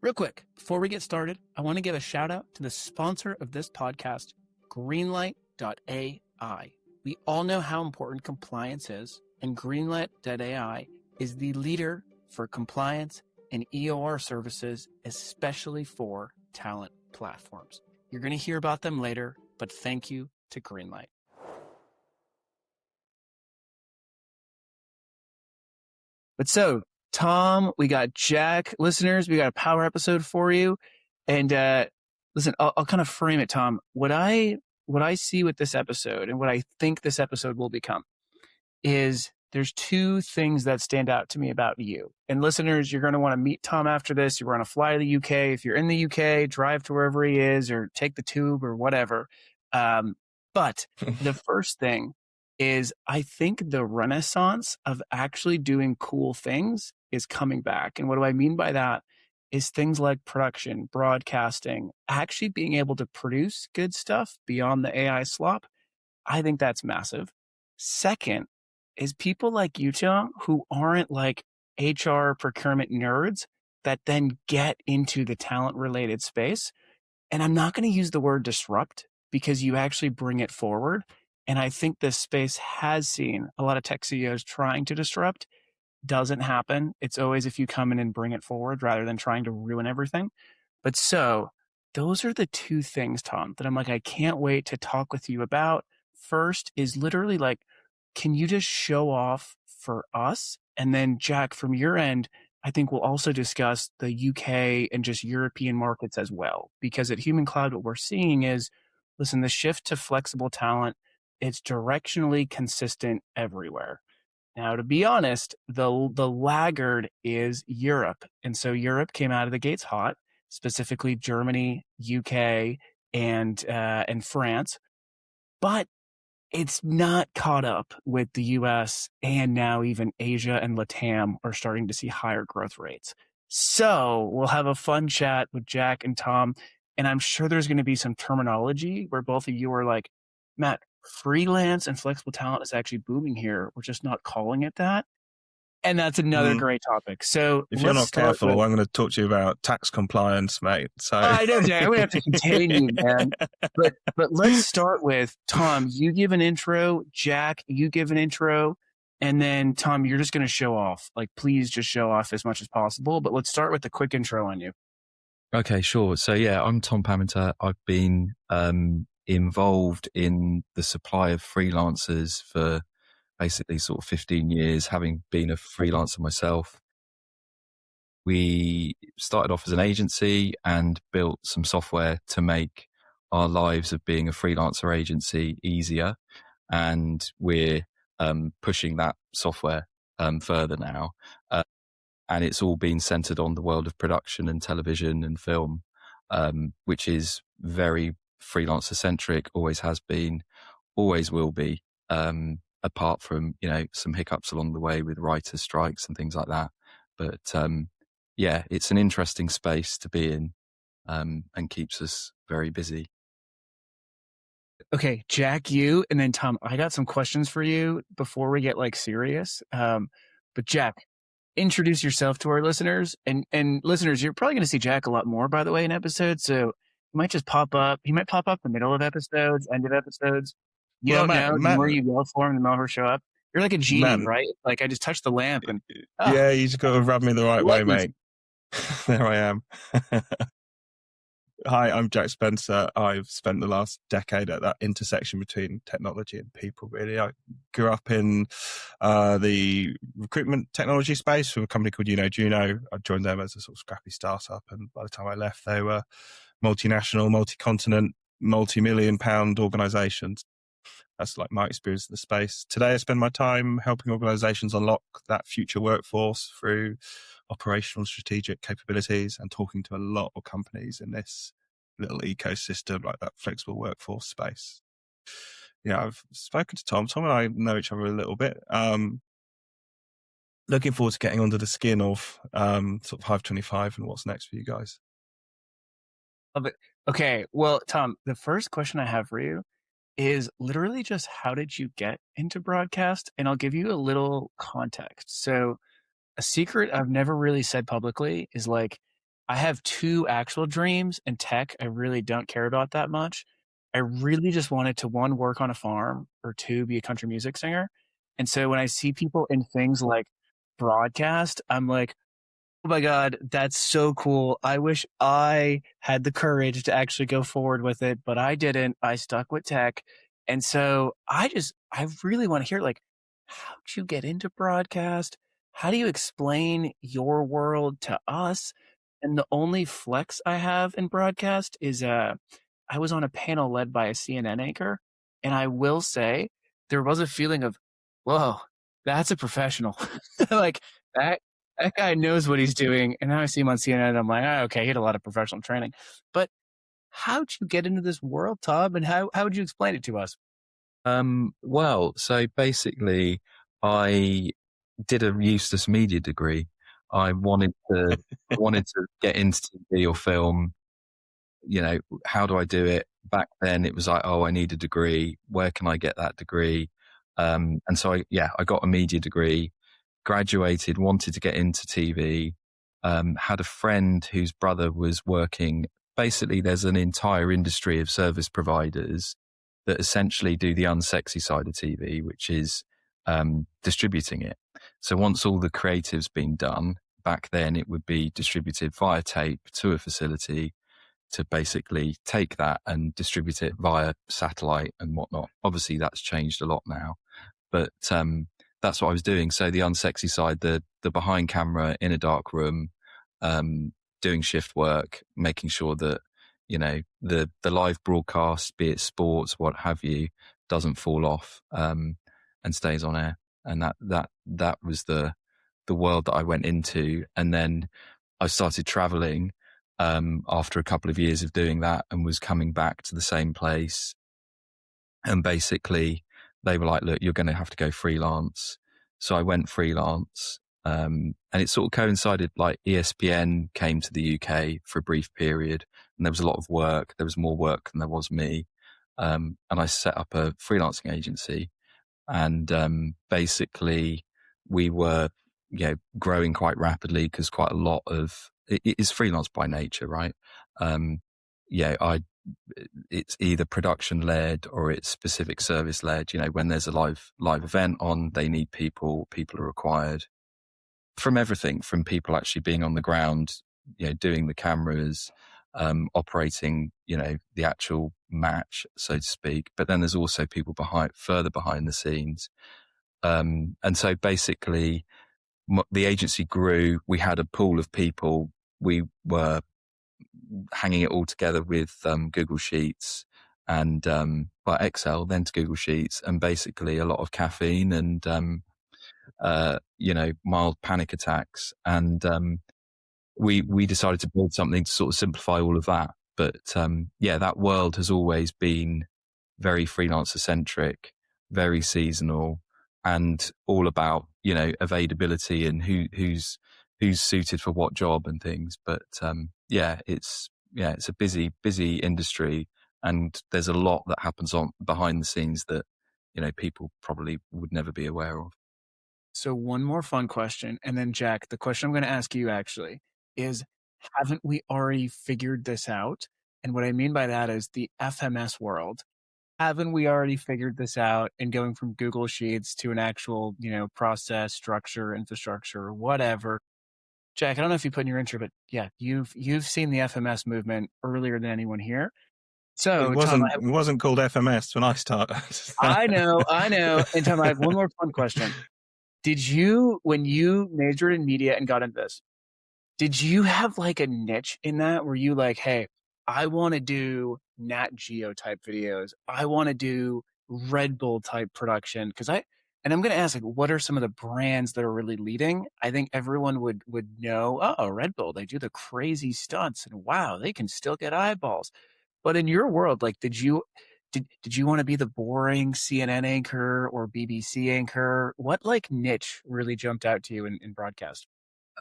Real quick, before we get started, I want to give a shout out to the sponsor of this podcast, Greenlight.ai. We all know how important compliance is, and Greenlight.ai is the leader for compliance and EOR services, especially for talent platforms. You're going to hear about them later, but thank you to Greenlight. But so, Tom, we got Jack. Listeners, we got a power episode for you. And listen, I'll kind of frame it, Tom. What I see with this episode and what I think this episode will become is there's two things that stand out to me about you. And listeners, you're going to want to meet Tom after this. You're going to fly to the UK. If you're in the UK, drive to wherever he is or take the tube or whatever. But the first thing is I think the renaissance of actually doing cool things is coming back. And what do I mean by that is things like production, broadcasting, actually being able to produce good stuff beyond the AI slop. I think that's massive. Second is people like you, Tom, who aren't like HR procurement nerds that then get into the talent related space. And I'm not going to use the word disrupt because you actually bring it forward. And I think this space has seen a lot of tech CEOs trying to disrupt. Doesn't happen. It's always if you come in and bring it forward rather than trying to ruin everything. But so those are the two things, Tom, that I'm like, I can't wait to talk with you about. First is literally like, can you just show off for us? And then Jack, from your end, I think we'll also discuss the UK and just European markets as well. Because at Human Cloud, what we're seeing is, listen, the shift to flexible talent, it's directionally consistent everywhere. Now, to be honest, the laggard is Europe. And so Europe came out of the gates hot, specifically Germany, UK, and France. But it's not caught up with the US, and now even Asia and LATAM are starting to see higher growth rates. So we'll have a fun chat with Jack and Tom. And I'm sure there's going to be some terminology where both of you are like, Matt, freelance and flexible talent is actually booming here. We're just not calling it that. And that's another great topic. So if you're not careful, I'm going to talk to you about tax compliance, mate. So I know, Jack. We have to contain you, man. But let's start with Tom. You give an intro. Jack, you give an intro. And then Tom, you're just going to show off. Like, please just show off as much as possible. But let's start with a quick intro on you. Okay, sure. So yeah, I'm Tom Pammenter. I've been involved in the supply of freelancers for basically sort of 15 years, having been a freelancer myself. We started off as an agency and built some software to make our lives of being a freelancer agency easier. And we're pushing that software further now. And it's all been centered on the world of production and television and film, which is very freelancer centric, always has been, always will be, apart from, some hiccups along the way with writers' strikes and things like that. But yeah, it's an interesting space to be in and keeps us very busy. Okay, Jack, you, and then Tom, I got some questions for you before we get serious. But Jack, introduce yourself to our listeners, and listeners, you're probably going to see Jack a lot more, by the way, in episodes. So he might just pop up. He might pop up in the middle of episodes, end of episodes. You don't know where you yell for him, the moment show up. You're like a genie, right? Like I just touched the lamp and yeah, you just got to rub me the right way, mate. There I am. Hi, I'm Jack Spencer. I've spent the last decade at that intersection between technology and people, really. I grew up in the recruitment technology space from a company called Juno. I joined them as a sort of scrappy startup, and by the time I left, they were multinational, multi-continent, multi-million-pound organizations. That's like my experience in the space. Today, I spend my time helping organizations unlock that future workforce through operational strategic capabilities and talking to a lot of companies in this little ecosystem, like that flexible workforce space. Yeah, I've spoken to Tom. Tom and I know each other a little bit. Looking forward to getting under the skin of sort of Hive 25 and what's next for you guys. Love it. Okay, well, Tom, the first question I have for you is literally just how did you get into broadcast? And I'll give you a little context. So a secret I've never really said publicly is I have two actual dreams, and tech I really don't care about that much. I really just wanted to, one, work on a farm, or two, be a country music singer. And so when I see people in things like broadcast, I'm like, oh my God, that's so cool. I wish I had the courage to actually go forward with it, but I didn't. I stuck with tech. And so I really want to hear, like, how'd you get into broadcast? How do you explain your world to us? And the only flex I have in broadcast is I was on a panel led by a CNN anchor. And I will say there was a feeling of, whoa, that's a professional. Like that guy knows what he's doing. And now I see him on CNN and I'm like, oh, okay, he had a lot of professional training. But how'd you get into this world, Tom? And how would you explain it to us? Well, so basically, I did a useless media degree. I wanted to get into TV or film. You know, how do I do it? Back then, it was like, oh, I need a degree. Where can I get that degree? And so I got a media degree, graduated, wanted to get into TV. Had a friend whose brother was working. Basically, there's an entire industry of service providers that essentially do the unsexy side of TV, which is distributing it. So once all the creative's been done, back then it would be distributed via tape to a facility to basically take that and distribute it via satellite and whatnot. Obviously, that's changed a lot now, but that's what I was doing. So the unsexy side, the behind camera in a dark room, doing shift work, making sure that, you know, the live broadcast, be it sports, what have you, doesn't fall off and stays on air. And that was the world that I went into. And then I started traveling after a couple of years of doing that, and was coming back to the same place. And basically they were like, look, you're going to have to go freelance. So I went freelance. And it sort of coincided, like ESPN came to the UK for a brief period, and there was a lot of work. There was more work than there was me. And I set up a freelancing agency, and basically we were, you know, growing quite rapidly because quite a lot of it is freelance by nature, right? It's either production led or it's specific service led. You know, when there's a live event on, they need people are required. From everything from people actually being on the ground, you know, doing the cameras, operating, you know, the actual match, so to speak. But then there's also people further behind the scenes. And so basically the agency grew. We had a pool of people. We were hanging it all together with Google Sheets and Excel, then to Google Sheets, and basically a lot of caffeine and mild panic attacks. And we decided to build something to sort of simplify all of that. But that world has always been very freelancer centric, very seasonal, and all about, you know, availability and who's suited for what job and things. But it's a busy industry, and there's a lot that happens on behind the scenes that, you know, people probably would never be aware of. So one more fun question, and then Jack, the question I'm going to ask you actually is, haven't we already figured this out? And what I mean by that is the FMS world. Haven't we already figured this out, and going from Google Sheets to an actual, you know, process, structure, infrastructure, whatever? Jack, I don't know if you put in your intro, but yeah, you've seen the FMS movement earlier than anyone here. So it wasn't called FMS when I started. I know. And Tom, I have one more fun question. Did you, when you majored in media and got into this, did you have like a niche in that? Were you like, hey, I want to do Nat Geo type videos. I want to do Red Bull type production. And I'm going to ask, like, what are some of the brands that are really leading? I think everyone would know, oh, Red Bull, they do the crazy stunts, and wow, they can still get eyeballs. But in your world, like, did you want to be the boring CNN anchor or BBC anchor? What like niche really jumped out to you in broadcast?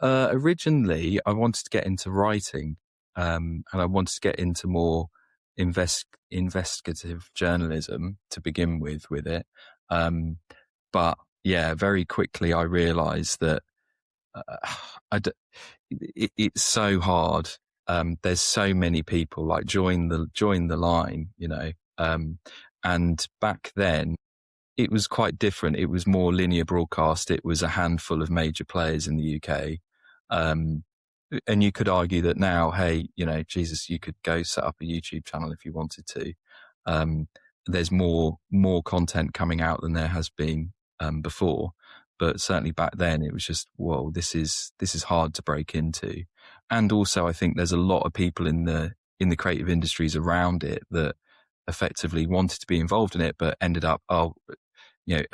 Originally, I wanted to get into writing, and I wanted to get into more investigative journalism to begin with it. But yeah, very quickly I realized that it's so hard. There's so many people like join the line, and back then it was quite different. It was more linear broadcast. It was a handful of major players in the UK. And you could argue that now, hey, Jesus, you could go set up a YouTube channel if you wanted to. There's more content coming out than there has been before. But certainly back then it was just, whoa, this is hard to break into. And also I think there's a lot of people in the creative industries around it that effectively wanted to be involved in it, but ended up, a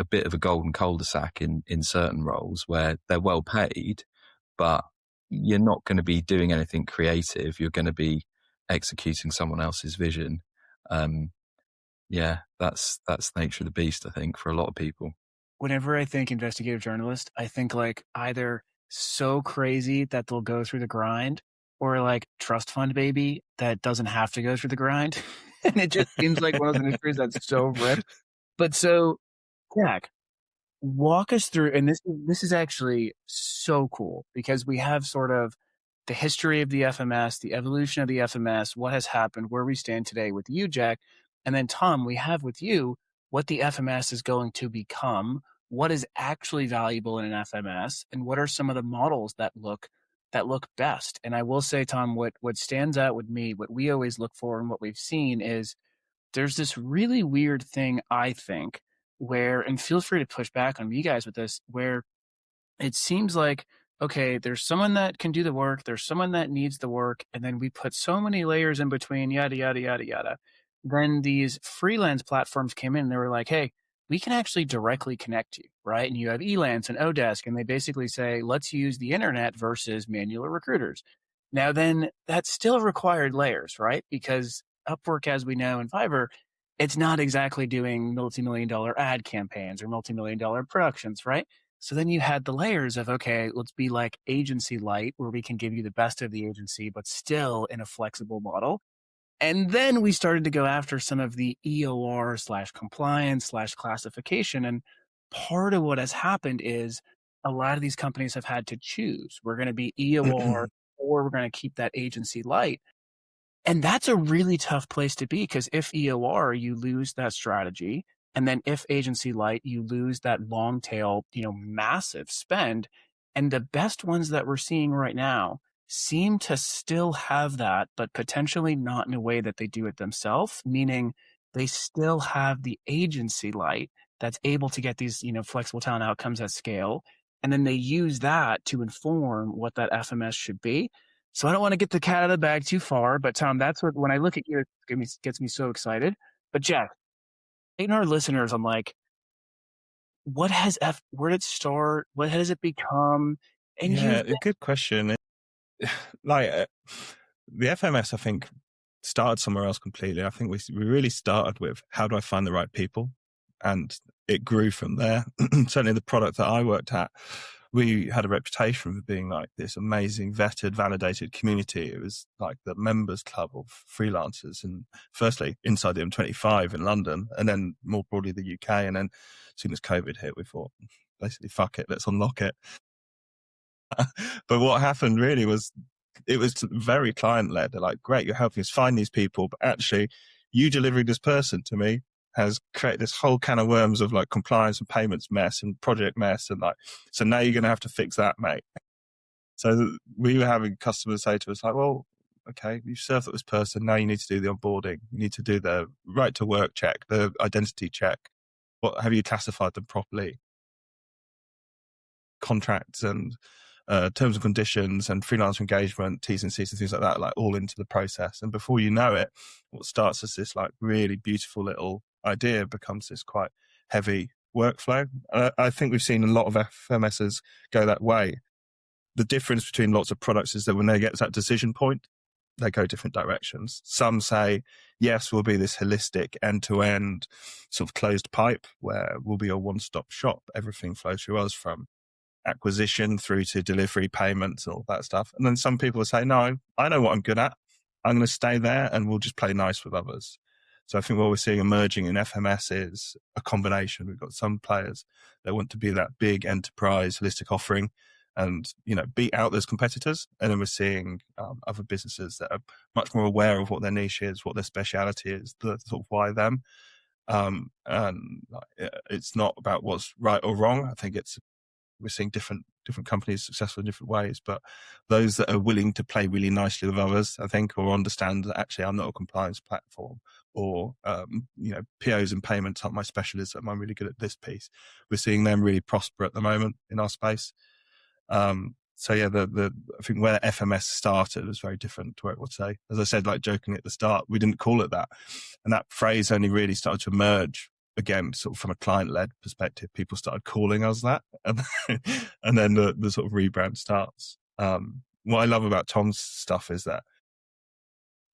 bit of a golden cul-de-sac in certain roles where they're well paid, but you're not going to be doing anything creative. You're going to be executing someone else's vision. That's the nature of the beast, I think, for a lot of people. Whenever I think investigative journalist, I think like either so crazy that they'll go through the grind, or like trust fund baby that doesn't have to go through the grind. And it just seems like one of those industries that's so ripped. But so, Jack, walk us through, and this is actually so cool because we have sort of the history of the FMS, the evolution of the FMS, what has happened, where we stand today with you, Jack. And then Tom, we have with you what the FMS is going to become, what is actually valuable in an FMS, and what are some of the models that look best. And I will say, Tom, what stands out with me, what we always look for and what we've seen is there's this really weird thing, I think, where, and feel free to push back on me guys with this, where it seems like, okay, there's someone that can do the work, there's someone that needs the work, and then we put so many layers in between, yada, yada, yada, yada. Then these freelance platforms came in and they were like, hey, we can actually directly connect you, right? And you have Elance and Odesk, and they basically say, let's use the internet versus manual recruiters. Now then, that still required layers, right? Because Upwork, as we know, and Fiverr, it's not exactly doing multi-million-dollar ad campaigns or multi-million-dollar productions, right? So then you had the layers of, okay, let's be like agency light, where we can give you the best of the agency, but still in a flexible model. And then we started to go after some of the EOR/compliance/classification. And part of what has happened is a lot of these companies have had to choose. We're going to be EOR or we're going to keep that agency light. And that's a really tough place to be, because if EOR, you lose that strategy. And then if agency light, you lose that long tail, massive spend. And the best ones that we're seeing right now seem to still have that, but potentially not in a way that they do it themselves, meaning they still have the agency light that's able to get these, flexible talent outcomes at scale. And then they use that to inform what that FMS should be. So I don't want to get the cat out of the bag too far, but Tom, that's what, when I look at you, it gets me so excited. But Jack, in our listeners, I'm like, where did it start? What has it become? And a good question. Like the FMS, I think, started somewhere else completely. I think we really started with, how do I find the right people? And it grew from there. Certainly the product that I worked at, we had a reputation for being like this amazing, vetted, validated community. It was like the members club of freelancers. And firstly, inside the M25 in London, and then more broadly the UK. And then as soon as COVID hit, we thought, basically, fuck it, let's unlock it. But what happened really was, it was very client-led. They're like, great, you're helping us find these people, but actually you delivering this person to me has created this whole can of worms of like compliance and payments mess and project mess. And like, so now you're going to have to fix that, mate. So we were having customers say to us like, well, okay, you've served up this person. Now you need to do the onboarding. You need to do the right to work check, the identity check. What, have you classified them properly? Contracts and terms and conditions and freelancer engagement, T's and C's and things like that, like all into the process. And before you know it, what starts as this like really beautiful little idea becomes this quite heavy workflow. I think we've seen a lot of FMSs go that way. The difference between lots of products is that when they get to that decision point, they go different directions. Some say, yes, we'll be this holistic end-to-end sort of closed pipe where we'll be a one-stop shop. Everything flows through us from acquisition through to delivery, payments, all that stuff. And then some people will say, no, I know what I'm good at. I'm going to stay there and we'll just play nice with others. So I think what we're seeing emerging in FMS is a combination. We've got some players that want to be that big enterprise holistic offering. and, beat out those competitors. And then we're seeing other businesses that are much more aware of what their niche is, what their speciality is, the sort of why them. And it's not about what's right or wrong. I think we're seeing different companies successful in different ways, but those that are willing to play really nicely with others, I think, or understand that actually I'm not a compliance platform, or POs and payments aren't my specialism, I'm really good at this piece. We're seeing them really prosper at the moment in our space. So yeah, I think where FMS started was very different to where it would say. As I said, like jokingly at the start, we didn't call it that, and that phrase only really started to emerge again, sort of from a client-led perspective. People started calling us that, and then the sort of rebrand starts. What I love about Tom's stuff is that,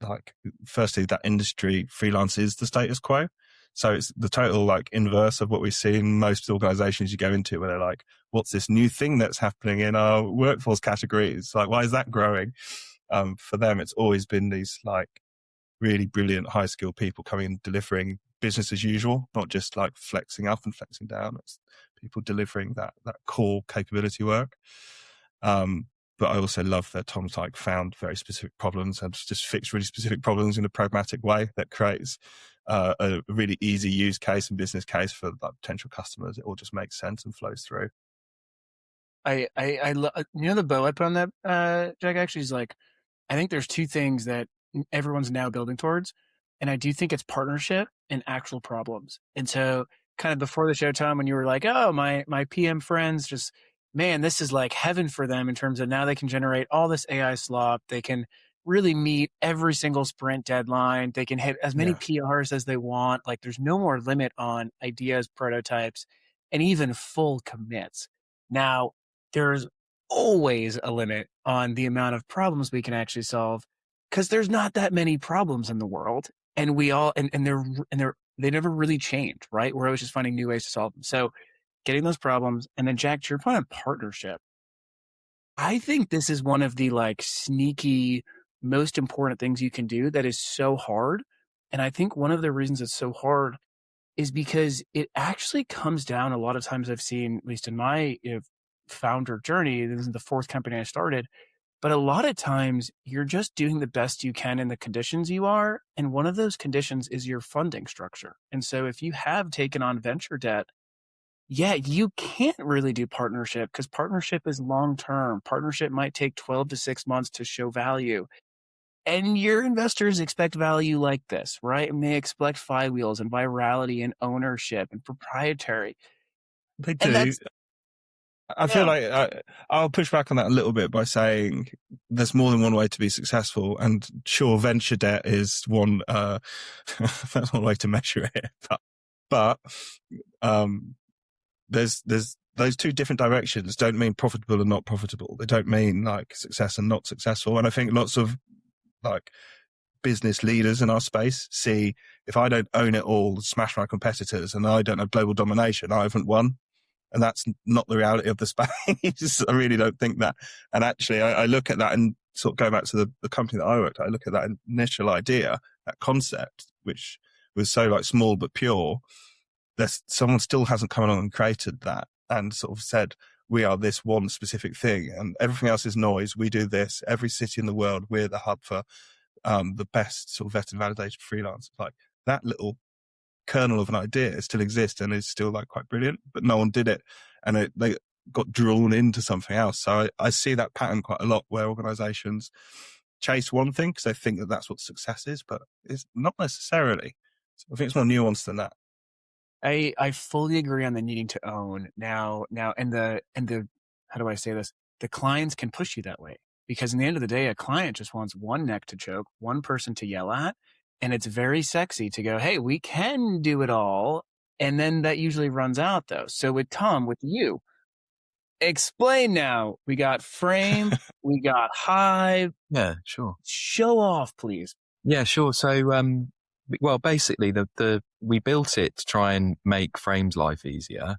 like, firstly, that industry freelance is the status quo. So it's the total like inverse of what we see in most organizations you go into, where they're like, what's this new thing that's happening in our workforce categories? Like, why is that growing? For them, it's always been these like really brilliant, high skilled people coming and delivering business as usual, not just like flexing up and flexing down. It's people delivering that core capability work. But I also love that Tom's like found very specific problems and just fixed really specific problems in a pragmatic way that creates a really easy use case and business case for like, potential customers. It all just makes sense and flows through. I the bow I put on that, Jack, actually is like, I think there's two things that everyone's now building towards. And I do think it's partnership and actual problems. And so kind of before the show, Tom, when you were like, oh, my PM friends just, man, this is like heaven for them in terms of now they can generate all this AI slop. They can really meet every single sprint deadline. They can hit as many PRs as they want. Like there's no more limit on ideas, prototypes, and even full commits. Now, there's always a limit on the amount of problems we can actually solve, because there's not that many problems in the world, and we all and they never really change, right? We're always just finding new ways to solve them. So getting those problems, and then Jack, to your point on partnership, I think this is one of the like sneaky most important things you can do that is so hard. And I think one of the reasons it's so hard is because it actually comes down, a lot of times I've seen, at least in my founder journey, this is the fourth company I started, but a lot of times you're just doing the best you can in the conditions you are. And one of those conditions is your funding structure. And so if you have taken on venture debt, you can't really do partnership, because partnership is long-term. Partnership might take 12 to 6 months to show value. And your investors expect value like this, right? And they expect flywheels and virality and ownership and proprietary. They do. I feel like I'll push back on that a little bit by saying there's more than one way to be successful, and sure, venture debt is one that's one way to measure it. But there's those two different directions don't mean profitable and not profitable. They don't mean like success and not successful. And I think lots of like business leaders in our space see, if I don't own it all, smash my competitors, and I don't have global domination, I haven't won. And that's not the reality of the space. I really don't think that. And actually, I look at that, and sort of go back to the company that I worked at, I look at that initial idea, that concept, which was so like small but pure. Someone still hasn't come along and created that and sort of said, we are this one specific thing and everything else is noise. We do this. Every city in the world, we're the hub for the best sort of vetted and validated freelancers. Like that little kernel of an idea still exists and is still like quite brilliant, but no one did it, and they got drawn into something else. So I see that pattern quite a lot, where organizations chase one thing because they think that that's what success is, but it's not necessarily. So I think it's more nuanced than that. I fully agree on the needing to own now, and the how do I say this? The clients can push you that way, because in the end of the day, a client just wants one neck to choke, one person to yell at. And it's very sexy to go, hey, we can do it all. And then that usually runs out, though. So with Tom, with you, explain now. We got Frame, we got Hive. Yeah, sure. Show off, please. Yeah, sure. So, well, basically, we built it to try and make Frame's life easier,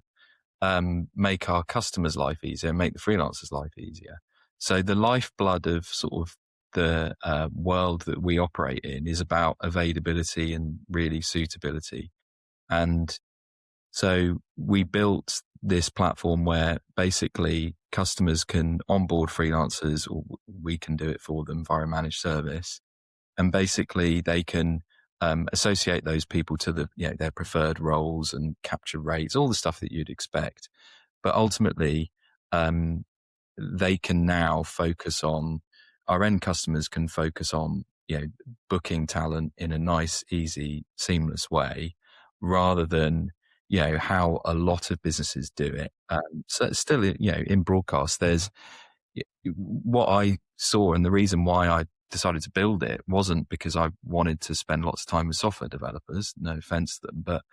make our customers' life easier, make the freelancers' life easier. So the lifeblood of sort of the world that we operate in is about availability and really suitability. And So we built this platform where basically customers can onboard freelancers, or we can do it for them via a managed service. And basically they can associate those people to their preferred roles and capture rates, all the stuff that you'd expect. But ultimately, they can now focus on, our end customers can focus on, booking talent in a nice, easy, seamless way, rather than, how a lot of businesses do it. So still, in broadcast, there's what I saw, and the reason why I decided to build it wasn't because I wanted to spend lots of time with software developers, no offense to them, but,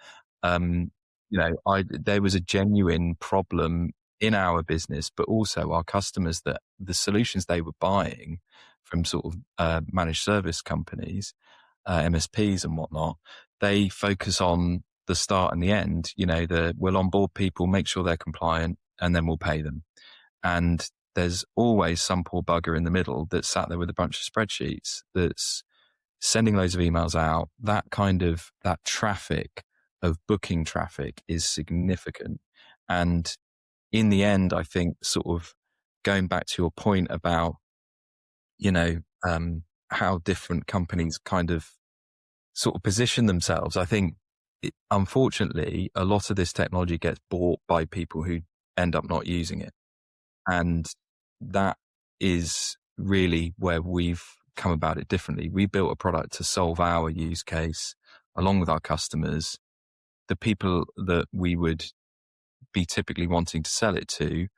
there was a genuine problem in our business, but also our customers, that the solutions they were buying from sort of managed service companies, MSPs and whatnot, they focus on the start and the end. We'll onboard people, make sure they're compliant, and then we'll pay them. And there's always some poor bugger in the middle that's sat there with a bunch of spreadsheets that's sending loads of emails out. That traffic of booking traffic is significant. And in the end, I think, sort of going back to your point about, how different companies kind of sort of position themselves, I think unfortunately, a lot of this technology gets bought by people who end up not using it. And that is really where we've come about it differently. We built a product to solve our use case along with our customers. The people that we would be typically wanting to sell it to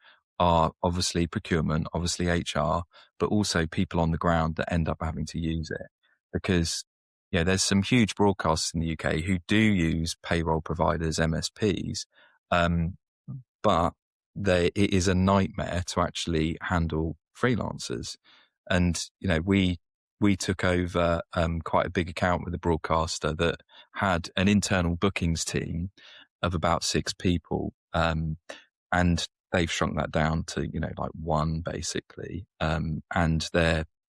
are obviously procurement, obviously HR, but also people on the ground that end up having to use it. Because, there's some huge broadcasts in the UK who do use payroll providers, MSPs, but it is a nightmare to actually handle freelancers. And, we took over quite a big account with a broadcaster that had an internal bookings team of about 6 people. And they've shrunk that down to, like 1 basically. And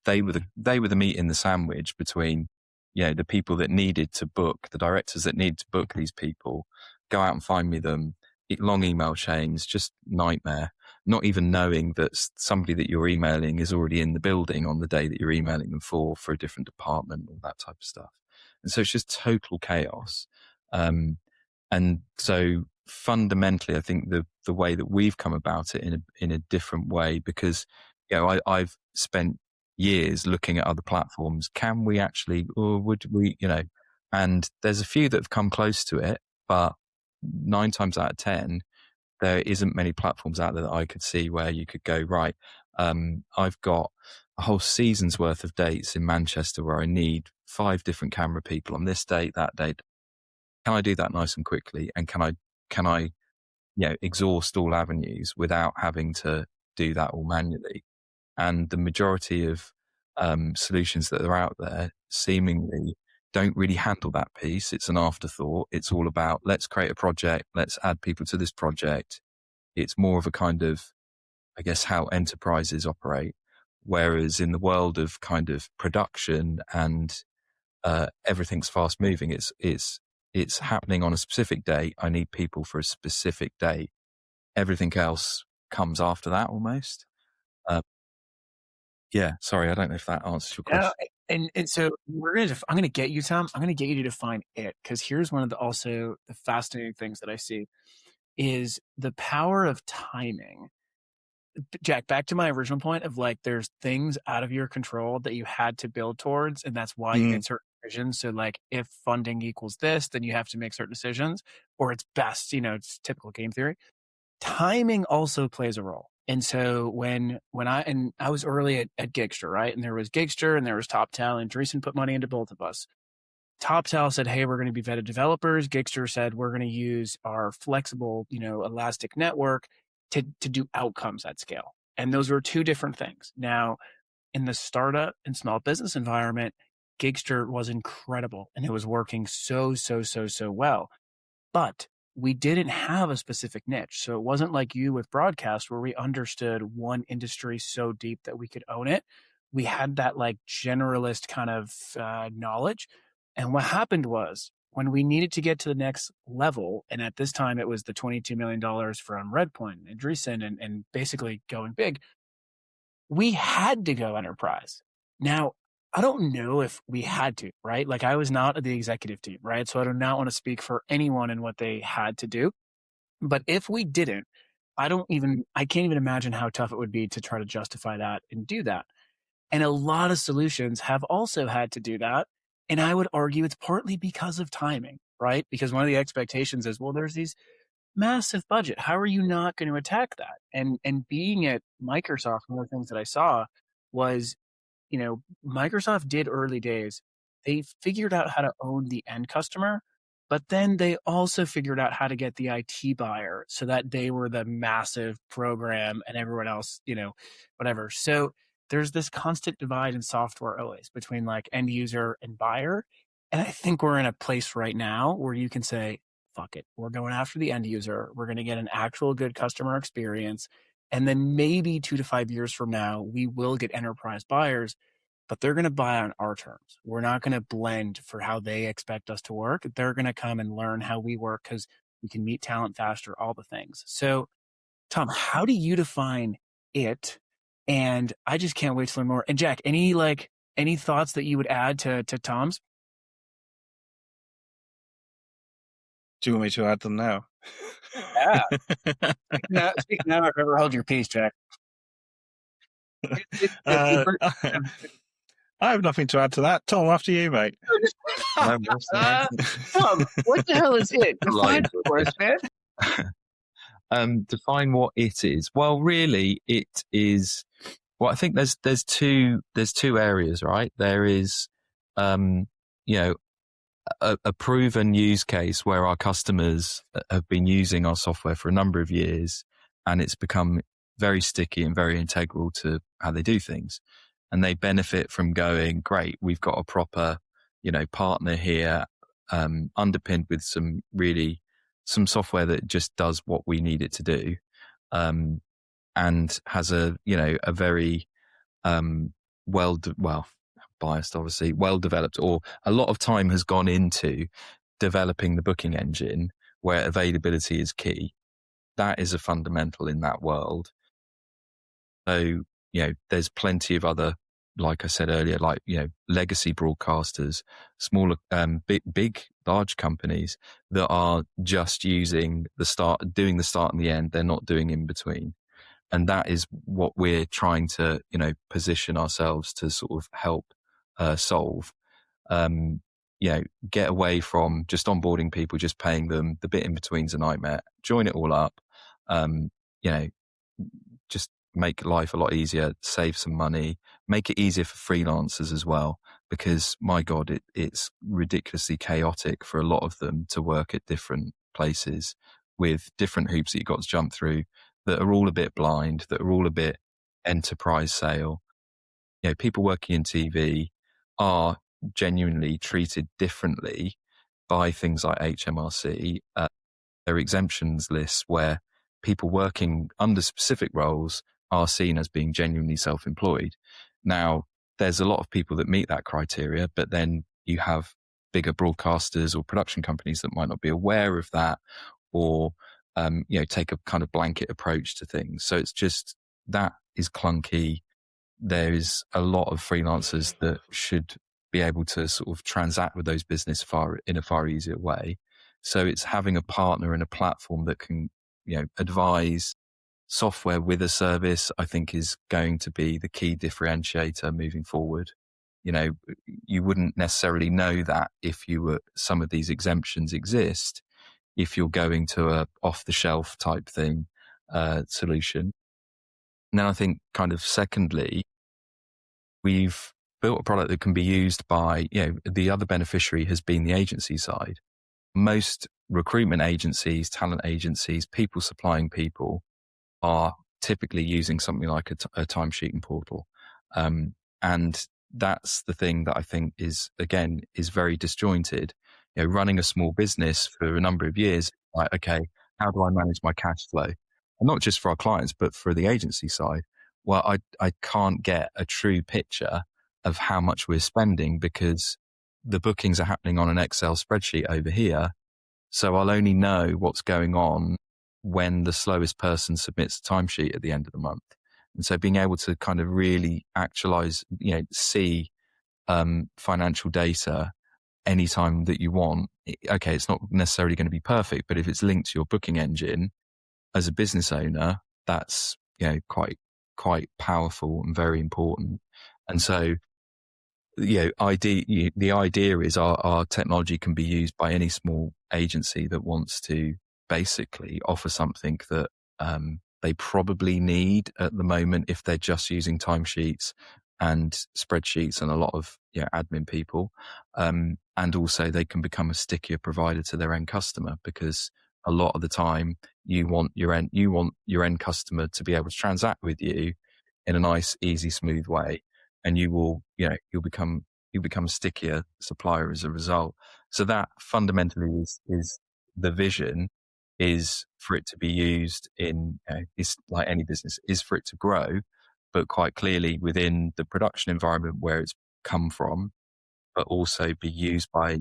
they were the meat in the sandwich between, the people that needed to book, the directors that needed to book these people, go out and find me them, long email chains, just nightmare, not even knowing that somebody that you're emailing is already in the building on the day that you're emailing them for a different department, all that type of stuff. And so it's just total chaos. And so fundamentally, I think the way that we've come about it in a different way, because, I've spent years looking at other platforms. Can we actually, or would we, and there's a few that have come close to it, but 9 times out of 10, there isn't many platforms out there that I could see where you could go, right, I've got a whole season's worth of dates in Manchester where I need 5 different camera people on this date, that date. Can I do that nice and quickly? And can I, exhaust all avenues without having to do that all manually? And the majority of solutions that are out there seemingly don't really handle that piece. It's an afterthought. It's all about, let's create a project, let's add people to this project. It's more of a kind of, I guess, how enterprises operate. Whereas in the world of kind of production and everything's fast moving, it's happening on a specific date. I need people for a specific date. Everything else comes after that almost. Yeah, sorry, I don't know if that answers your question. And so I'm going to get you, Tom. I'm going to get you to define it, because here's one of the fascinating things that I see is the power of timing. Jack, back to my original point of, like, there's things out of your control that you had to build towards, and that's why you made certain decisions. So, like, if funding equals this, then you have to make certain decisions, or it's best, it's typical game theory. Timing also plays a role. And so when I was early at Gigster, right? And there was Gigster and there was TopTal, and Dreesen put money into both of us. TopTal said, hey, we're going to be vetted developers. Gigster said, we're going to use our flexible, elastic network to do outcomes at scale. And those were 2 different things. Now, in the startup and small business environment, Gigster was incredible and it was working so well. But we didn't have a specific niche. So it wasn't like you with broadcast where we understood one industry so deep that we could own it. We had that, like, generalist kind of knowledge. And what happened was when we needed to get to the next level, and at this time it was the $22 million from Redpoint and Andreessen and basically going big, we had to go enterprise. Now, I don't know if we had to, right? Like I was not the executive team, right? So I do not want to speak for anyone and what they had to do. But if we didn't, I can't even imagine how tough it would be to try to justify that and do that. And a lot of solutions have also had to do that. And I would argue it's partly because of timing, right? Because one of the expectations is, well, there's these massive budget. How are you not going to attack that? And being at Microsoft, one of the things that I saw was, Microsoft did early days. They figured out how to own the end customer, but then they also figured out how to get the IT buyer so that they were the massive program and everyone else, whatever. So there's this constant divide in software always between like end user and buyer. And I think we're in a place right now where you can say, fuck it, we're going after the end user. We're going to get an actual good customer experience. And then maybe 2 to 5 years from now, we will get enterprise buyers, but they're going to buy on our terms. We're not going to blend for how they expect us to work. They're going to come and learn how we work because we can meet talent faster, all the things. So, Tom, how do you define it? And I just can't wait to learn more. And Jack, any thoughts that you would add to Tom's? Do you want me to add them now? Yeah. Speak now or ever hold your peace, Jack. I have nothing to add to that. Tom, after you, mate. Tom, what the hell is it? Define it for us, man. Define what it is. Well, really, it is. Well, I think there's two areas, right? There is, a proven use case where our customers have been using our software for a number of years, and it's become very sticky and very integral to how they do things. And they benefit from going, great, we've got a proper, partner here, underpinned with some software that just does what we need it to do. And has a very, biased, obviously, well developed, or a lot of time has gone into developing the booking engine where availability is key. That is a fundamental in that world. So, there's plenty of other, like I said earlier, legacy broadcasters, smaller, big, large companies that are just using doing the start and the end. They're not doing in between. And that is what we're trying to, position ourselves to sort of help solve. Get away from just onboarding people, just paying them. The bit in between's a nightmare. Join it all up. Just make life a lot easier, save some money, make it easier for freelancers as well, because my God, it's ridiculously chaotic for a lot of them to work at different places with different hoops that you've got to jump through that are all a bit blind, that are all a bit enterprise sale. People working in TV are genuinely treated differently by things like HMRC. There are exemptions lists where people working under specific roles are seen as being genuinely self-employed. Now, there's a lot of people that meet that criteria, but then you have bigger broadcasters or production companies that might not be aware of that, or take a kind of blanket approach to things. So it's just, that is clunky. There is a lot of freelancers that should be able to sort of transact with those business in a far easier way. So it's having a partner and a platform that can, advise software with a service, I think is going to be the key differentiator moving forward. You wouldn't necessarily know that if some of these exemptions exist, if you're going to a off-the-shelf type thing, solution. And then I think kind of secondly, we've built a product that can be used by, the other beneficiary has been the agency side. Most recruitment agencies, talent agencies, people supplying people are typically using something like a timesheeting portal. And that's the thing that I think is very disjointed. Running a small business for a number of years, like, okay, how do I manage my cash flow? And not just for our clients, but for the agency side. Well, I can't get a true picture of how much we're spending because the bookings are happening on an Excel spreadsheet over here. So I'll only know what's going on when the slowest person submits a timesheet at the end of the month. And so being able to kind of really actualize, see financial data anytime that you want. Okay, it's not necessarily going to be perfect, but if it's linked to your booking engine as a business owner, that's quite powerful and very important. And so the idea is our technology can be used by any small agency that wants to basically offer something that they probably need at the moment if they're just using timesheets and spreadsheets and a lot of admin people, and also they can become a stickier provider to their end customer, because a lot of the time you want your end customer to be able to transact with you in a nice, easy, smooth way, and you'll become a stickier supplier as a result. So that fundamentally is the vision, is for it to be used in, it's like any business, is for it to grow, but quite clearly within the production environment where it's come from, but also be used by,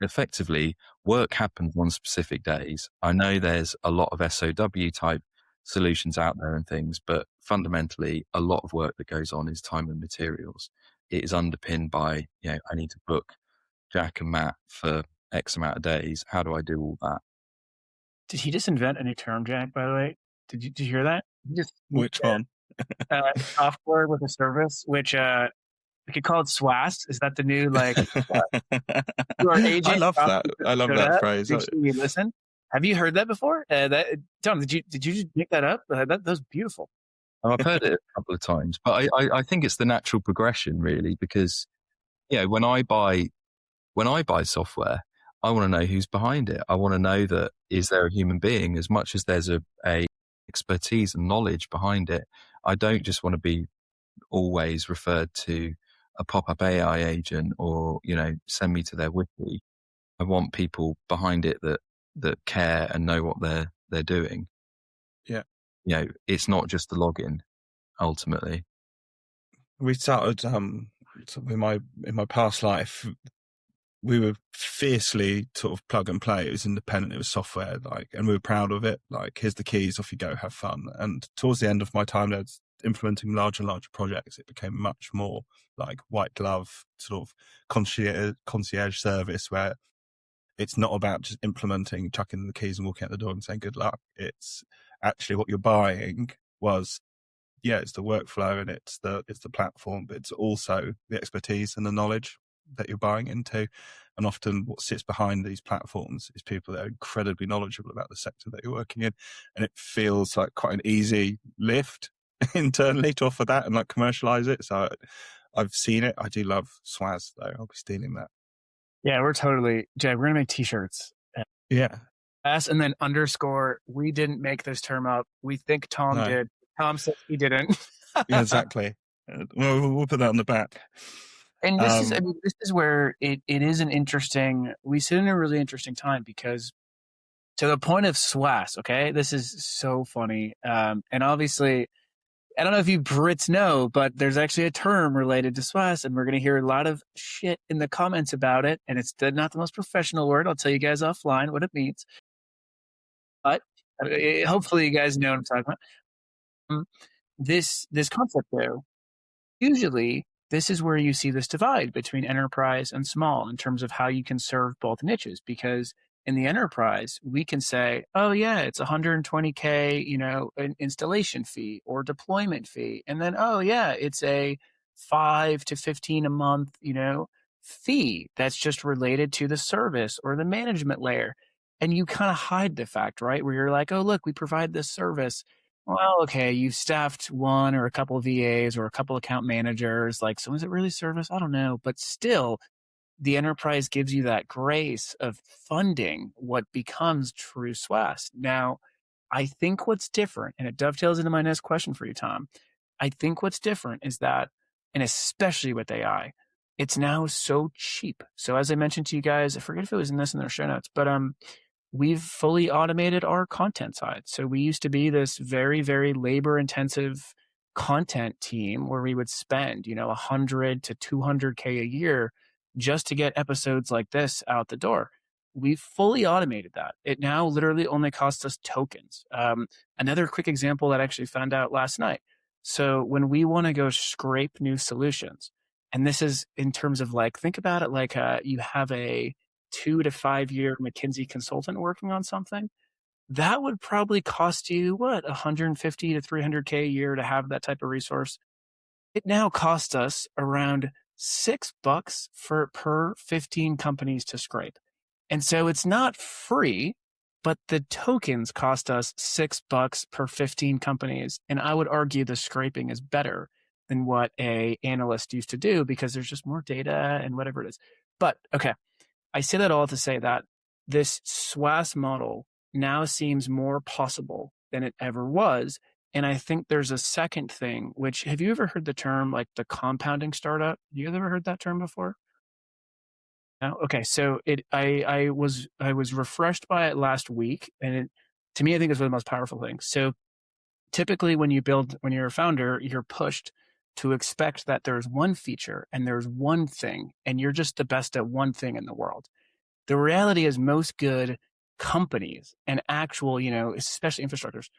effectively work happens on specific days. I know there's a lot of SOW type solutions out there and things, but fundamentally a lot of work that goes on is time and materials. It is underpinned by, I need to book Jack and Matt for X amount of days. How do I do all that? Did he just invent a new term, Jack, by the way? Did you hear that? Which one? Software with a service, which we could call it SWAS. Is that the new your agent? I love that. I love that phrase. Make sure you listen. Have you heard that before? Tom, did you just make that up? That was beautiful. I've heard it a couple of times, but I think it's the natural progression, really, because when I buy software, I want to know who's behind it. I want to know that is there a human being, as much as there's a expertise and knowledge behind it. I don't just want to be always referred to a pop-up AI agent or, send me to their wiki. I want people behind it that care and know what they're doing. Yeah. It's not just the login, ultimately. We started in my past life, we were fiercely sort of plug and play. It was independent. It was software, and we were proud of it. Here's the keys, off you go, have fun. And towards the end of my time there, implementing larger and larger projects, it became much more like white glove sort of concierge service, where it's not about just implementing, chucking the keys and walking out the door and saying good luck. It's actually what you're buying it's the workflow and it's the platform, but it's also the expertise and the knowledge that you're buying into. And often what sits behind these platforms is people that are incredibly knowledgeable about the sector that you're working in. And it feels like quite an easy lift internally to offer that and commercialize it. So I've seen it. I do love SWAS though. I'll be stealing that. Yeah, we're totally, Jay, we're going to make t-shirts. Yeah. S and then _ we didn't make this term up. We think Tom did. Tom says he didn't. Yeah, exactly. We'll put that on the back. And this is where it is we sit in a really interesting time, because to the point of SWAS, okay, this is so funny. And obviously, I don't know if you Brits know, but there's actually a term related to SWAS, and we're going to hear a lot of shit in the comments about it. And it's not the most professional word. I'll tell you guys offline what it means. But hopefully you guys know what I'm talking about. This concept, though, usually this is where you see this divide between enterprise and small in terms of how you can serve both niches. Because in the enterprise, we can say, oh yeah, it's $120K, an installation fee or deployment fee. And then, oh yeah, it's a 5 to 15 a month, fee that's just related to the service or the management layer. And you kind of hide the fact, right? Where you're like, oh, look, we provide this service. Well, okay, you've staffed one or a couple of VAs or a couple account managers. So is it really service? I don't know. But still, the enterprise gives you that grace of funding what becomes true SWAS. Now, I think what's different, and it dovetails into my next question for you, Tom. I think what's different is that, and especially with AI, it's now so cheap. So as I mentioned to you guys, I forget if it was in their show notes, but we've fully automated our content side. So we used to be this very, very labor-intensive content team where we would spend, $100 to $200K a year just to get episodes like this out the door. We've fully automated that. It now literally only costs us tokens. Another quick example that I actually found out last night. So when we want to go scrape new solutions, and this is in terms of like, think about it like you have a 2 to 5 year McKinsey consultant working on something. That would probably cost you what, 150 to 300K a year to have that type of resource. It now costs us around $6 per 15 companies to scrape. And so it's not free, but the tokens cost us $6 per 15 companies. And I would argue the scraping is better than what a analyst used to do because there's just more data and whatever it is. But okay, I say that all to say that this SWAS model now seems more possible than it ever was. And I think there's a second thing, which have you ever heard the term like the compounding startup? You ever heard that term before? No? Okay. So I was refreshed by it last week, and it, to me, I think it's one of the most powerful things. So typically when you're a founder, you're pushed to expect that there's one feature and there's one thing, and you're just the best at one thing in the world. The reality is most good companies and actual, especially infrastructures,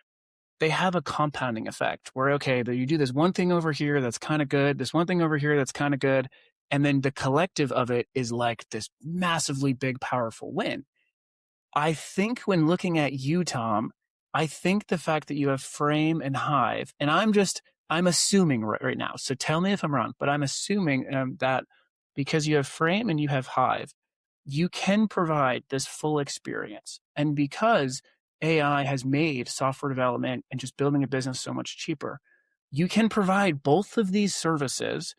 they have a compounding effect where, okay, you do this one thing over here that's kind of good, this one thing over here that's kind of good, and then the collective of it is like this massively big, powerful win. I think when looking at you, Tom, I think the fact that you have Frame and Hive, and I'm assuming right now, so tell me if I'm wrong, but I'm assuming that because you have Frame and you have Hive, you can provide this full experience. And because AI has made software development and just building a business so much cheaper, you can provide both of these services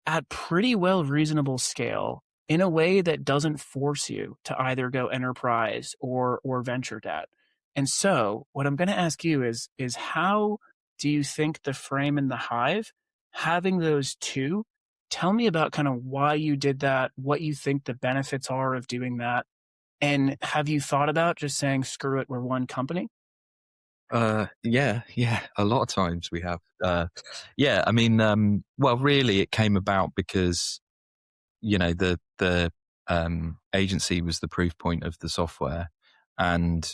at pretty well reasonable scale in a way that doesn't force you to either go enterprise or venture debt. And so what I'm going to ask you is how do you think the Frame and the Hive, having those two, tell me about kind of why you did that, what you think the benefits are of doing that. And have you thought about just saying, screw it, we're one company? Yeah. A lot of times we have. I mean, well, really, it came about because the agency was the proof point of the software, and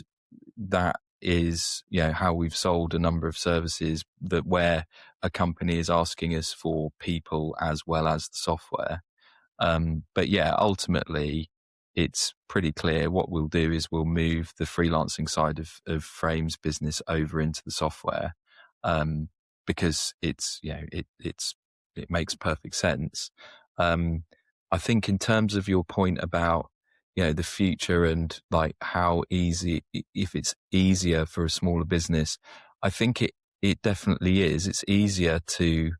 that is how we've sold a number of services that where a company is asking us for people as well as the software. But yeah, ultimately, it's pretty clear what we'll do is we'll move the freelancing side of Frame's business over into the software, because it's it makes perfect sense. I think in terms of your point about the future and like how easy, if it's easier for a smaller business, I think it definitely is. It's easier to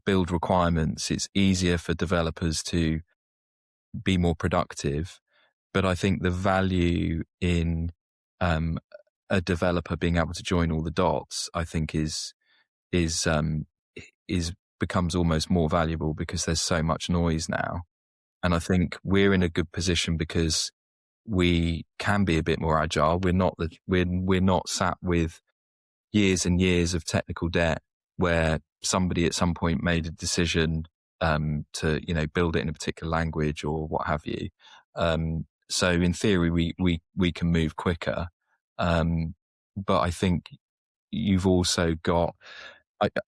build requirements. It's easier for developers to be more productive. But I think the value in a developer being able to join all the dots, I think is becomes almost more valuable because there's so much noise now. And I think we're in a good position because we can be a bit more agile. We're not sat with years and years of technical debt where somebody at some point made a decision to build it in a particular language or what have you. So in theory, we can move quicker. But I think you've also got.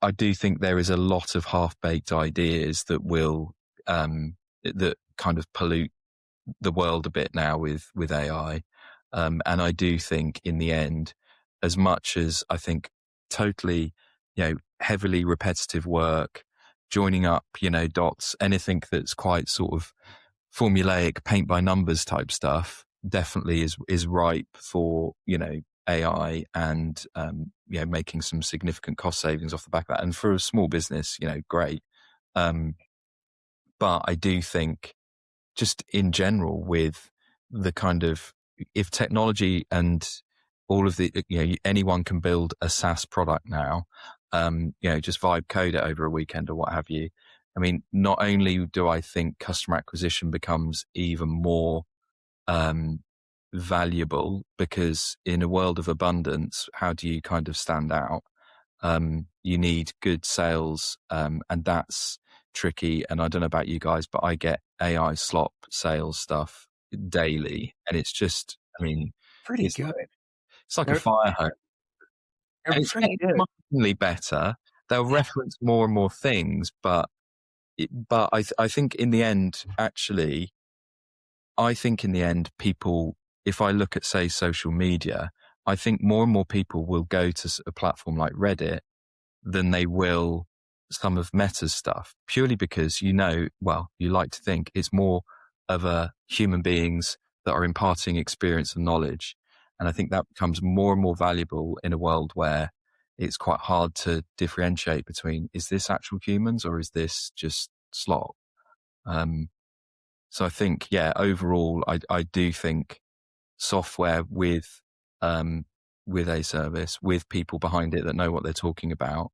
I do think there is a lot of half-baked ideas that will that kind of pollute the world a bit now with AI, and I do think in the end, as much as I think totally heavily repetitive work, joining up dots, anything that's quite sort of formulaic, paint by numbers type stuff, definitely is ripe for AI and making some significant cost savings off the back of that. And for a small business, great. But I do think just in general with the kind of, if technology and all of the, anyone can build a SaaS product now, just vibe code it over a weekend or what have you. I mean, not only do I think customer acquisition becomes even more valuable, because in a world of abundance, how do you kind of stand out? You need good sales, and that's tricky. And I don't know about you guys, but I get AI slop sales stuff daily, and it's just, I mean, Pretty good. it's like a They're, fire hose. they're And it's pretty getting good. marginally better. They'll reference more and more things, but I think in the end, actually, people, if I look at, say, social media, I think more and more people will go to a platform like Reddit than they will some of Meta's stuff, purely because, you like to think it's more of a human beings that are imparting experience and knowledge. And I think that becomes more and more valuable in a world where it's quite hard to differentiate between, is this actual humans or is this just slop? So I think, overall, I do think software with a service, with people behind it that know what they're talking about,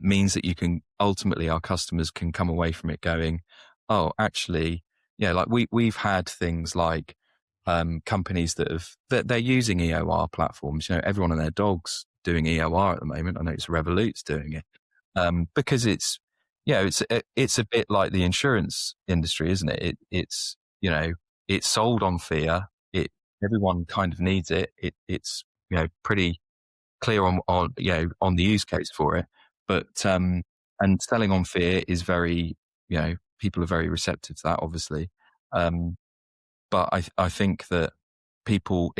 means that you can ultimately, our customers can come away from it going, oh, actually, like we've had things like companies that they're using EOR platforms. Everyone and their dog's doing EOR at the moment. I know it's Revolut's doing it because it's a bit like the insurance industry, isn't it? It's sold on fear. Everyone kind of needs it. It's pretty clear on the use case for it. But and selling on fear is very, people are very receptive to that, obviously. But I think that people,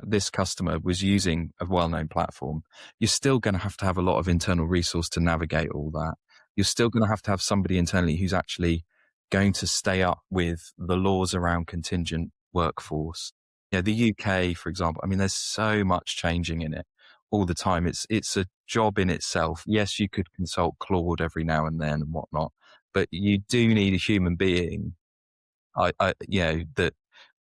this customer was using a well-known platform. You're still going to have a lot of internal resource to navigate all that. You're still going to have somebody internally who's actually going to stay up with the laws around contingent workforce. The UK, for example, I mean, there's so much changing in it all the time. It's a job in itself. Yes, you could consult Claude every now and then and whatnot, but you do need a human being, that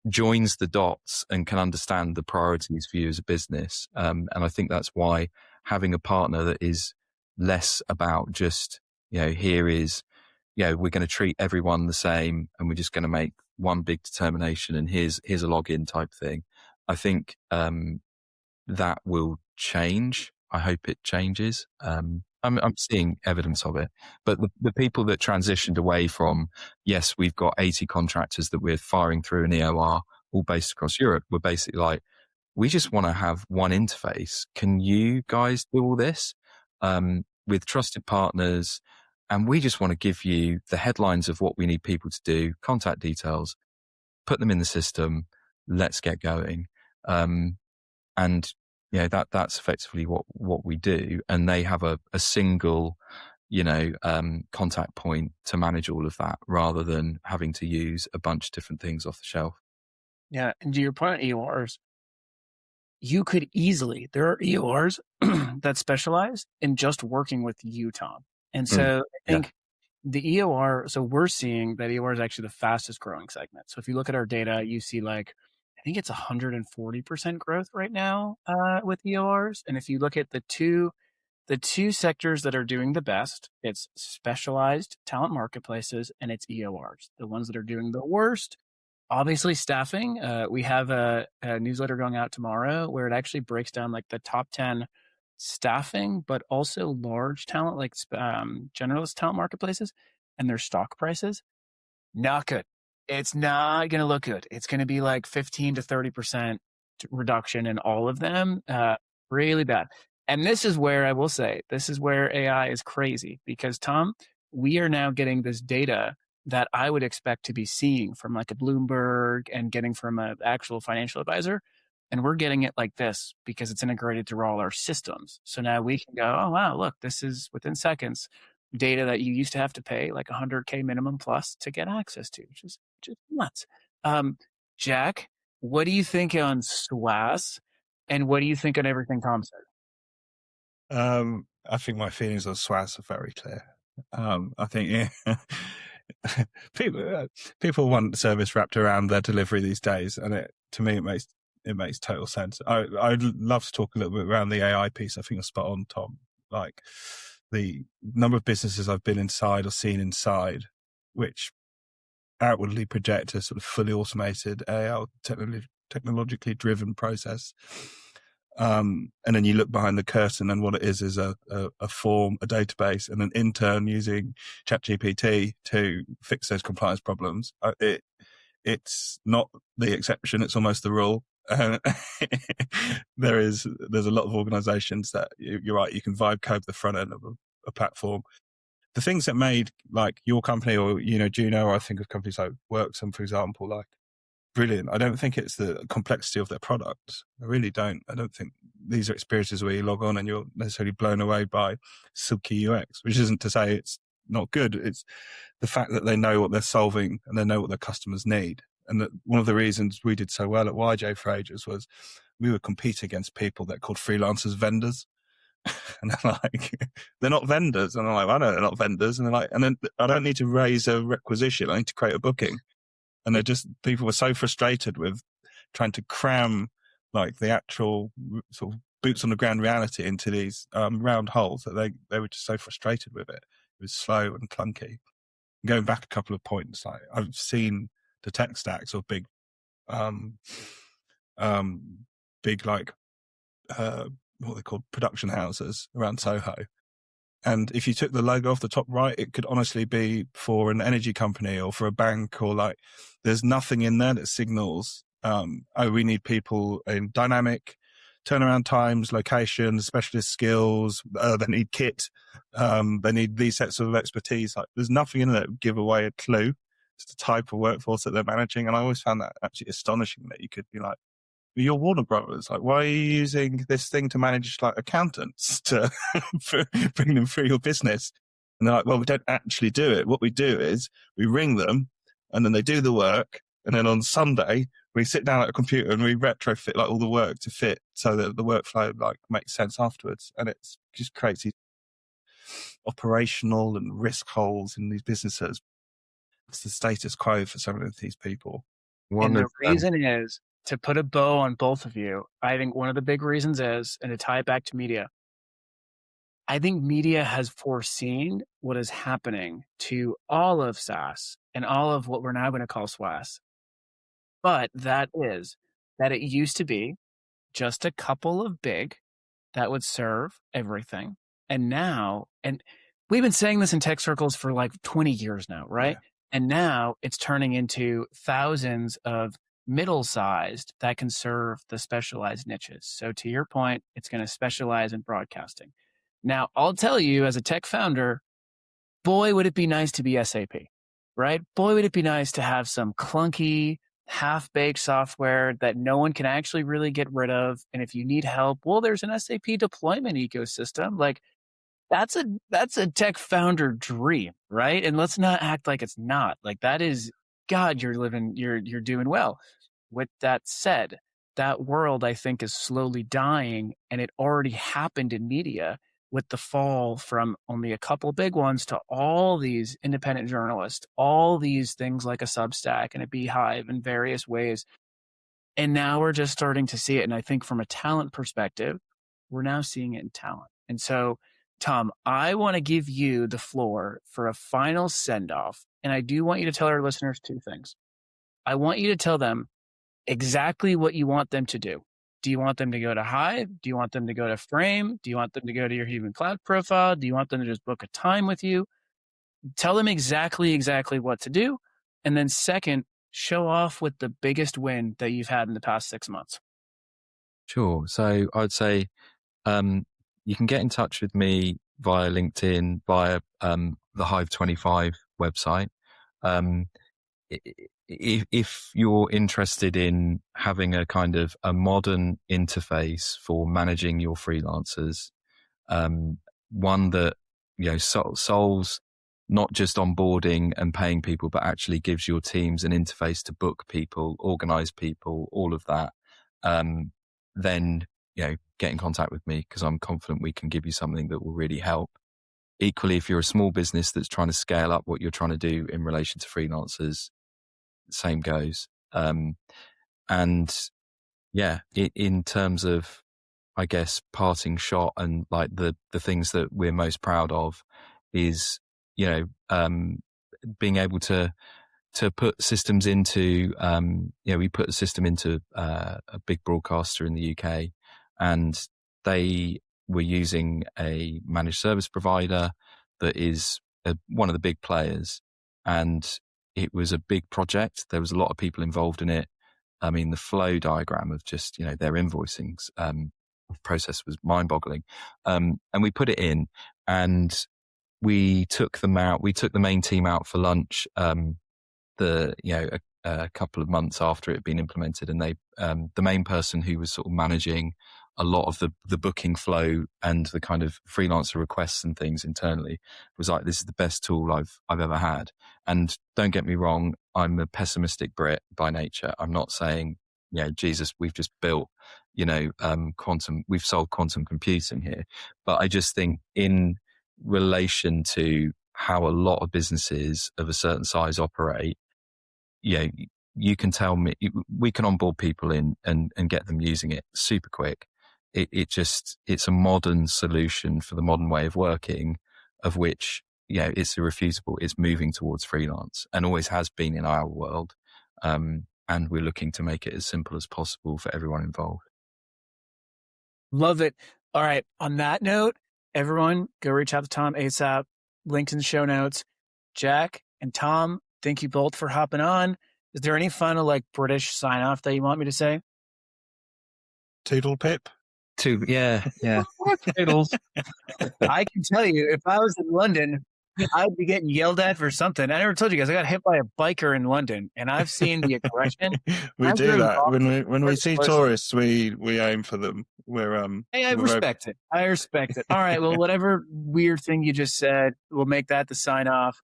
joins the dots and can understand the priorities for you as a business. And I think that's why having a partner that is less about just, here is, we're going to treat everyone the same and we're just going to make one big determination and here's a login type thing. I think that will change. I hope it changes. I'm seeing evidence of it. But the people that transitioned away from, yes, we've got 80 contractors that we're firing through an EOR, all based across Europe, we're basically like, we just want to have one interface. Can you guys do all this with trusted partners? And we just want to give you the headlines of what we need people to do, contact details, put them in the system. Let's get going. And that's effectively what we do. And they have a single, contact point to manage all of that rather than having to use a bunch of different things off the shelf. Yeah. And to your point on EORs, you could easily, there are EORs that specialize in just working with you, Tom. And so I think the EOR, so we're seeing that EOR is actually the fastest growing segment. So if you look at our data, you see I think it's 140% growth right now with EORs. And if you look at the two sectors that are doing the best, it's specialized talent marketplaces and it's EORs. The ones that are doing the worst, obviously staffing. We have a newsletter going out tomorrow where it actually breaks down the top 10 staffing, but also large talent, generalist talent marketplaces and their stock prices. Not good. It's not going to look good. It's going to be 15 to 30% reduction in all of them. Really bad. And this is where I will say, this is where AI is crazy because, Tom, we are now getting this data that I would expect to be seeing from a Bloomberg and getting from an actual financial advisor. And we're getting it like this because it's integrated through all our systems. So now we can go, oh, wow, look, this is within seconds data that you used to have to pay $100K minimum plus to get access to, which is nuts. Jack, what do you think on SWAS? And what do you think on everything Tom said? I think my feelings on SWAS are very clear. I think people want service wrapped around their delivery these days, and to me it makes total sense. I'd love to talk a little bit around the AI piece. I think you're spot on, Tom. The number of businesses I've been inside or seen inside, which outwardly project a sort of fully automated AI technologically driven process, And then you look behind the curtain, and what it is a form, a database, and an intern using ChatGPT to fix those compliance problems. It's not the exception; it's almost the rule. There's a lot of organisations that you're right. You can vibe code the front end of a platform. The things that made like your company or Juno, or I think of companies like Worksome, for example, like brilliant. I don't think it's the complexity of their products. I really don't. I don't think these are experiences where you log on and you're necessarily blown away by silky UX, which isn't to say it's not good. It's the fact that they know what they're solving and they know what their customers need. And that one of the reasons we did so well at YJ for ages was we were competing against people that called freelancers vendors. And they're like, they're not vendors. And I'm like, I know they're not vendors. And they're like, and then I don't need to raise a requisition. I need to create a booking. And people were so frustrated with trying to cram like the actual sort of boots on the ground reality into these round holes that they were just so frustrated with it. It was slow and clunky. Going back a couple of points, like I've seen the tech stacks of big like what they called production houses around Soho. And if you took the logo off the top right, it could honestly be for an energy company or for a bank, or like there's nothing in there that signals, we need people in dynamic turnaround times, locations, specialist skills, they need kit, they need these sets of expertise. Like there's nothing in there that would give away a clue to the type of workforce that they're managing. And I always found that actually astonishing that you could be like, you're Warner Brothers. Like, why are you using this thing to manage like accountants to bring them through your business? And they're like, well, we don't actually do it. What we do is we ring them and then they do the work. And then on Sunday, we sit down at a computer and we retrofit like all the work to fit so that the workflow like makes sense afterwards. And it's just creates these operational and risk holes in these businesses. It's the status quo for some of these people. And the reason is, to put a bow on both of you, I think one of the big reasons is, and to tie it back to media, I think media has foreseen what is happening to all of SaaS and all of what we're now going to call SWAS. But that is that it used to be just a couple of big that would serve everything. And now, and we've been saying this in tech circles for like 20 years now, right? Yeah. And now it's turning into thousands of middle-sized that can serve the specialized niches. So to your point, it's going to specialize in broadcasting. Now, I'll tell you as a tech founder, boy, would it be nice to be SAP, right? Boy, would it be nice to have some clunky, half-baked software that no one can actually really get rid of. And if you need help, well, there's an SAP deployment ecosystem. Like that's a tech founder dream, right? And let's not act like it's not. Like that is, God, you're doing well. With that said, that world I think is slowly dying, and it already happened in media with the fall from only a couple big ones to all these independent journalists, all these things like a Substack and a Beehive in various ways. And now we're just starting to see it. And I think from a talent perspective, we're now seeing it in talent. And so, Tom, I want to give you the floor for a final send-off. And I do want you to tell our listeners two things. I want you to tell them exactly what you want them to do. Do you want them to go to Hive? Do you want them to go to Frame? Do you want them to go to your Human Cloud profile? Do you want them to just book a time with you? Tell them exactly what to do. And then second, show off with the biggest win that you've had in the past 6 months. Sure. So I'd say you can get in touch with me via LinkedIn, via the Hive 25 website. If you're interested in having a kind of a modern interface for managing your freelancers, one that solves not just onboarding and paying people, but actually gives your teams an interface to book people, organize people, all of that, then get in contact with me, because I'm confident we can give you something that will really help. Equally, if you're a small business that's trying to scale up what you're trying to do in relation to freelancers, same goes. And yeah, in terms of, I guess, parting shot and like the things that we're most proud of is, being able to put systems into, we put a system into a big broadcaster in the UK, and they were using a managed service provider that is one of the big players, and it was a big project. There was a lot of people involved in it. I mean, the flow diagram of just, their invoicing process was mind-boggling. And we put it in, and we took them out. We took the main team out for lunch a couple of months after it had been implemented, and they the main person who was sort of managing a lot of the booking flow and the kind of freelancer requests and things internally was like, this is the best tool I've ever had. And don't get me wrong, I'm a pessimistic Brit by nature. I'm not saying, Jesus, we've just built, quantum, we've solved quantum computing here. But I just think in relation to how a lot of businesses of a certain size operate, you can tell me, we can onboard people in and get them using it super quick. It's a modern solution for the modern way of working, of which, it's irrefutable. It's moving towards freelance and always has been in our world. And we're looking to make it as simple as possible for everyone involved. Love it. All right. On that note, everyone go reach out to Tom ASAP. Links in the show notes. Jack and Tom, thank you both for hopping on. Is there any final British sign off that you want me to say? Toodle pip. Yeah. Toodles. I can tell you, if I was in London, I'd be getting yelled at for something. I never told you guys, I got hit by a biker in London, and I've seen the aggression. We do that when we see tourists. We aim for them. I respect it. I respect it. All right. Well, whatever weird thing you just said, we'll make that the sign off.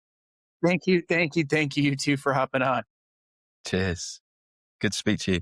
Thank you, you two, for hopping on. Cheers. Good to speak to you.